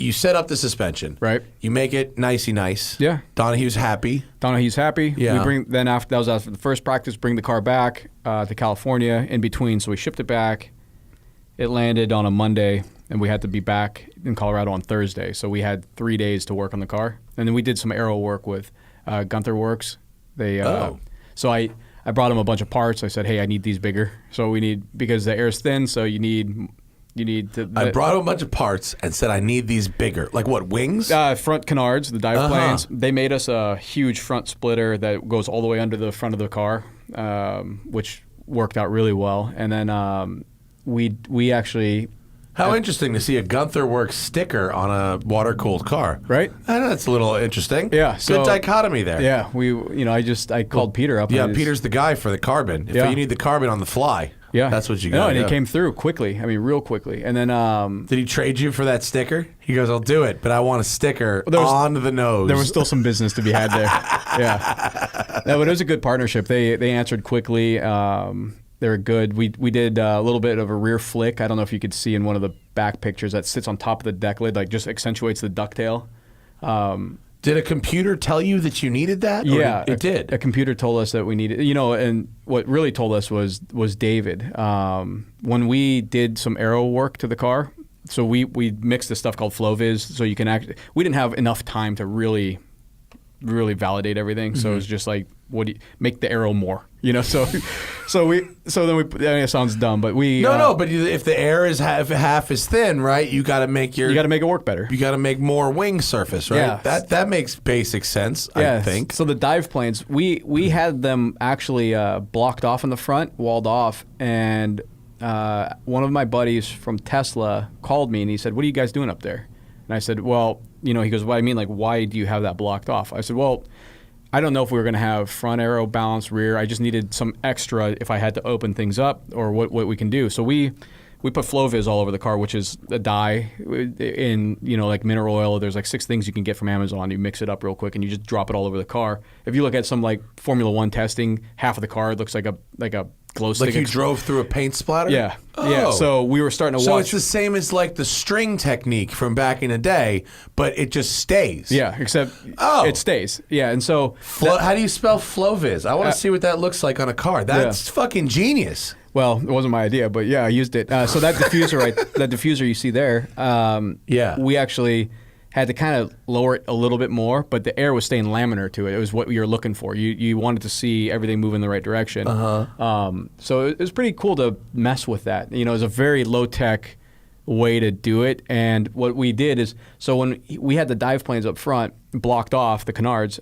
you set up the suspension. Right. You make it nicey nice. Yeah. Donahue's happy. Donahue's happy. Yeah. We bring then after that was after the first practice. Bring the car back to California in between. So we shipped it back. It landed on a Monday, and we had to be back in Colorado on Thursday. So we had 3 days to work on the car, and then we did some aero work with Gunther Works. So I brought him a bunch of parts. I said, hey, I need these bigger. So we need, because the air's thin, so you need to. I brought him a bunch of parts and said, I need these bigger. Like what, wings? Front canards, the dive planes. They made us a huge front splitter that goes all the way under the front of the car, which worked out really well. And then we actually. How interesting to see a Gunther Works sticker on a water-cooled car. Right? I know, that's a little interesting. Yeah. Good dichotomy there. Yeah. I called Peter up. Yeah, Peter's the guy for the carbon. If you need the carbon on the fly, that's what you got. No, and it came through quickly. I mean, real quickly. And then... Did he trade you for that sticker? He goes, I'll do it, but I want a sticker on the nose. There was still some business to be had there. Yeah. No, but it was a good partnership. They answered quickly. They were good. We did a little bit of a rear flick. I don't know if you could see in one of the back pictures that sits on top of the deck lid, like just accentuates the ducktail. Did a computer tell you that you needed that? Yeah, it did. A computer told us that we needed, and what really told us was David. When we did some aero work to the car, so we mixed this stuff called FlowViz, so you can we didn't have enough time to really validate everything. So it was just like, what do you make the aero more? So then we. It sounds dumb, but we. No. But if the air is half as thin, right? You got to make it work better. You got to make more wing surface, right? Yeah. That makes basic sense. I think. So the dive planes, we had them actually blocked off in the front, walled off, and one of my buddies from Tesla called me and he said, "What are you guys doing up there?" And I said, "Well, he goes, "What I mean, like, why do you have that blocked off?" I said, "Well, I don't know if we were going to have front aero, balance, rear. I just needed some extra if I had to open things up or what we can do." So we put FlowViz all over the car, which is a dye in, like mineral oil. There's like 6 things you can get from Amazon. You mix it up real quick and you just drop it all over the car. If you look at some like Formula One testing, half of the car looks like a glow stick. Like you drove through a paint splatter? Yeah. Oh. Yeah. So we were starting to watch. So it's the same as like the string technique from back in the day, but it just stays. Yeah, except it stays. Yeah, and so... how do you spell FlowViz? I want to see what that looks like on a car. That's fucking genius. Well, it wasn't my idea, but yeah, I used it. So that diffuser, that diffuser you see there, we actually had to kind of lower it a little bit more, but the air was staying laminar to it. It was what you were looking for. You wanted to see everything move in the right direction. So it was pretty cool to mess with that. It was a very low-tech way to do it. And what we did is, so when we had the dive planes up front, blocked off, the canards,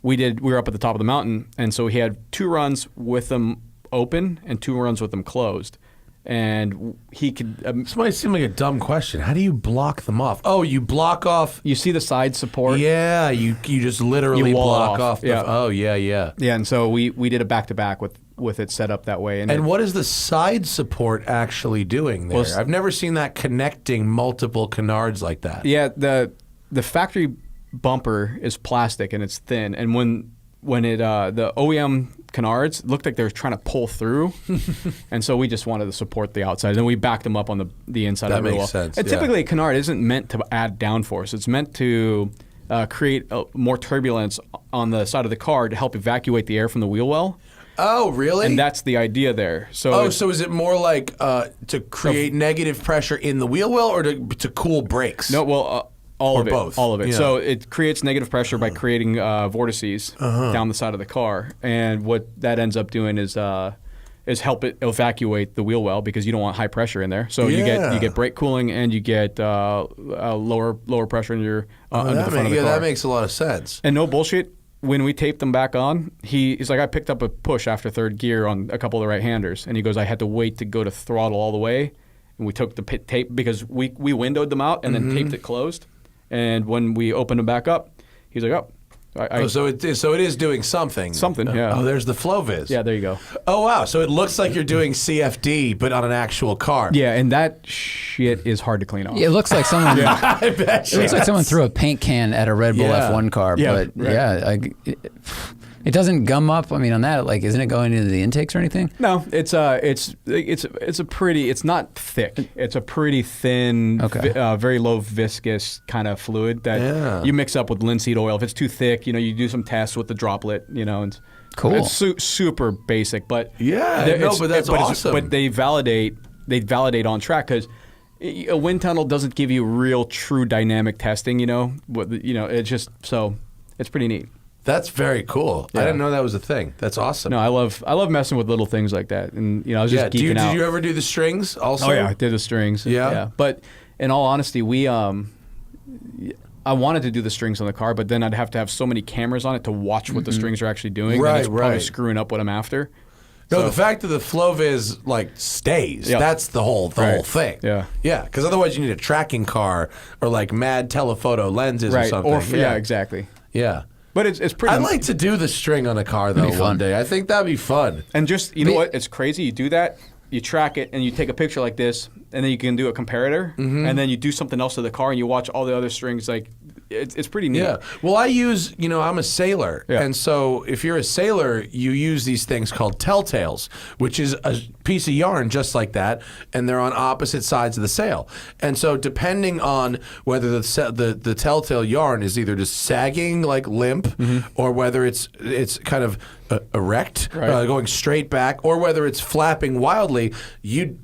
we were up at the top of the mountain, and so we had 2 runs with them open and 2 runs with them closed. And he could... this might seem like a dumb question. How do you block them off? Oh, you block off... You see the side support? Yeah, you just literally block off. Yeah, yeah. And so we did a back-to-back with it set up that way. And what is the side support actually doing there? I've never seen that connecting multiple canards like that. Yeah, the factory bumper is plastic and it's thin. And when it the OEM canards looked like they were trying to pull through, and so we just wanted to support the outside, and we backed them up on the inside. That makes sense. And typically, a canard isn't meant to add downforce; it's meant to create more turbulence on the side of the car to help evacuate the air from the wheel well. Oh, really? And that's the idea there. So so is it more like to create negative pressure in the wheel well, or to cool brakes? No, well. All of it. Both. All of it. Yeah. So it creates negative pressure by creating vortices down the side of the car, and what that ends up doing is help it evacuate the wheel well, because you don't want high pressure in there. So you get brake cooling and you get lower pressure in your under the front of the car. That makes a lot of sense. And no bullshit. When we taped them back on, he's like, I picked up a push after third gear on a couple of the right-handers, and he goes, I had to wait to go to throttle all the way, and we took the tape because we windowed them out and then taped it closed. And when we opened them back up, he's like, so it is doing something. Something, yeah. Oh, there's the FlowViz. Yeah, there you go. Oh, wow. So it looks like you're doing CFD, but on an actual car. Yeah, and that shit is hard to clean off. Yeah, it looks like someone. I bet it looks like someone threw a paint can at a Red Bull F1 car. Yeah, but It doesn't gum up. I mean, on that, like, isn't it going into the intakes or anything? No, it's a pretty. It's not thick. It's a pretty thin, very low viscous kind of fluid that you mix up with linseed oil. If it's too thick, you do some tests with the droplet. And cool. It's super basic, but but that's awesome. But they validate on track because a wind tunnel doesn't give you real true dynamic testing. It's just so it's pretty neat. That's very cool. Yeah. I didn't know that was a thing. That's awesome. No, I love messing with little things like that, and I was just geeking out. Did you ever do the strings also? Oh yeah, I did the strings. Yeah. But in all honesty, I wanted to do the strings on the car, but then I'd have to have so many cameras on it to watch what the strings are actually doing. Right, it's probably screwing up what I'm after. No, the fact that the FlowViz stays, that's the whole thing. Yeah. Yeah, because otherwise you need a tracking car or mad telephoto lenses or something. Yeah, exactly. Yeah. But it's pretty. I'd like to do the string on a car though one day. I think that'd be fun. And just know what? It's crazy. You do that, you track it, and you take a picture like this, and then you can do a comparator, and then you do something else to the car, and you watch all the other strings. It's pretty neat. Yeah. Well, I use, I'm a sailor. Yeah. And so if you're a sailor, you use these things called telltales, which is a piece of yarn just like that, and they're on opposite sides of the sail. And so depending on whether the telltale yarn is either just sagging limp or whether it's kind of erect, going straight back, or whether it's flapping wildly,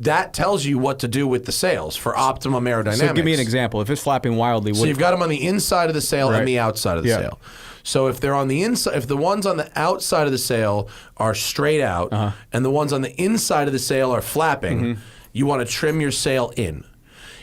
that tells you what to do with the sails for optimum aerodynamics. So give me an example. If it's flapping wildly, so you've got them on the inside of the sail and the outside of the sail. So if they're on the inside, if the ones on the outside of the sail are straight out and the ones on the inside of the sail are flapping, you want to trim your sail in.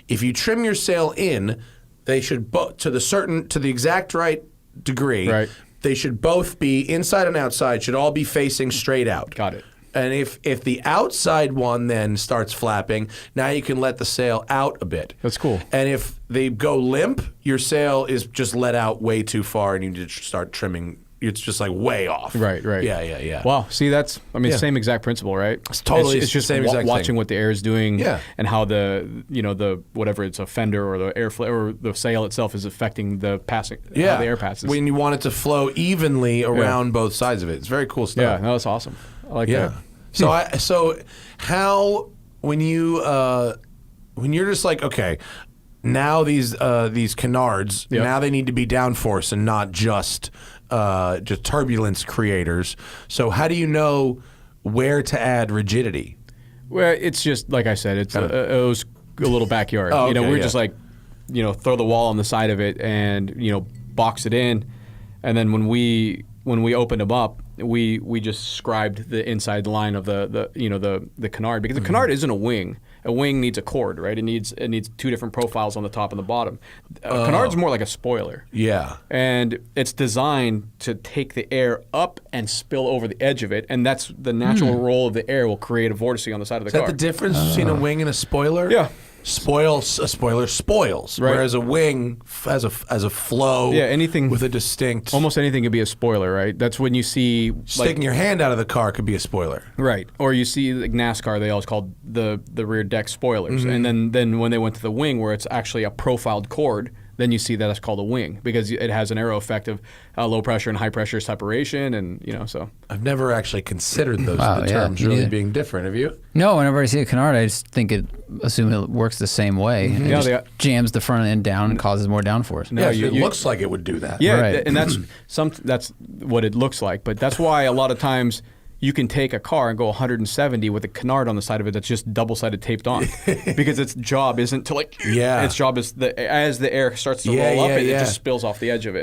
If you trim your sail in, they should to the exact right degree. Right. They should both be inside and outside. Should all be facing straight out. Got it. And if the outside one then starts flapping, now you can let the sail out a bit. That's cool. And if they go limp, your sail is just let out way too far, and you need to start trimming. It's just way off. Right. Yeah. Wow. See, that's same exact principle, right? It's totally it's just the same exact watching thing. what the air is doing, Yeah. and how the whatever it's a fender or the airflow or the sail itself is affecting the passing. Yeah. How the air passes. When you want it to flow evenly around both sides of it, it's very cool stuff. Yeah. No, that's awesome. I like that. So how when you're just okay, now these canards now they need to be downforce and not just turbulence creators. So how do you know where to add rigidity? Well, it's just like I said, it was a little backyard. We're just throw the wall on the side of it and box it in, and then when we opened them up, we just scribed the inside line of the canard, because the canard isn't a wing. A wing needs a cord, right? It needs two different profiles on the top and the bottom. A canard's more like a spoiler. Yeah. And it's designed to take the air up and spill over the edge of it, and that's the natural roll of the air will create a vortice on the side of the car. Is that the difference between a wing and a spoiler? Yeah. A spoiler spoils, right. Whereas a wing has a flow. Yeah, anything with a distinct. Almost anything could be a spoiler, right? That's when you see sticking your hand out of the car could be a spoiler, right? Or you see NASCAR, they always called the rear deck spoilers, and then when they went to the wing, where it's actually a profiled cord, then you see that it's called a wing, because it has an aero effect of low pressure and high pressure separation, and so. I've never actually considered those terms really being different. Have you? No, whenever I see a canard, I just assume it works the same way. It just jams the front end down and causes more downforce. No, it looks like it would do that. Yeah, right. And that's what it looks like. But that's why a lot of times you can take a car and go 170 with a canard on the side of it that's just double-sided taped on, because its job isn't to its job is as the air starts to roll up, it just spills off the edge of it.